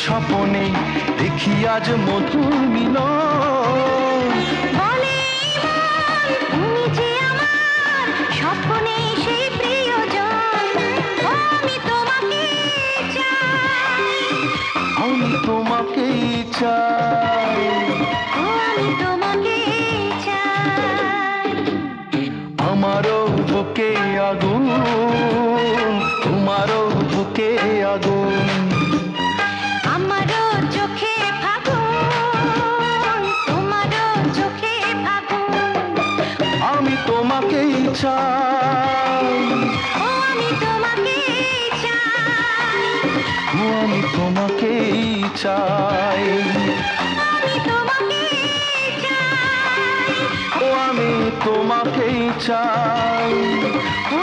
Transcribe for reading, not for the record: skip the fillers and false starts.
স্বপনে দেখি আজ মধুর মিলন। বলে মন, তুমি যে আমার স্বপ্নে সেই প্রিয়জন। ও আমি তোমাকে চাই, আমি তোমাকেই চাই। ও আমি তোমাকে চাই। আমারও বুকে আগুন, তোমারও বুকে আগুন। আমারও চোখে ফাগুন, তোমারও চোখে ফাগুন। আমি তোমাকেই চাই, ও আমি তোমাকে চাই, ও আমি তোমাকেই চাই। আমি তোমাকে চাই, ও আমি তোমাকেই চাই।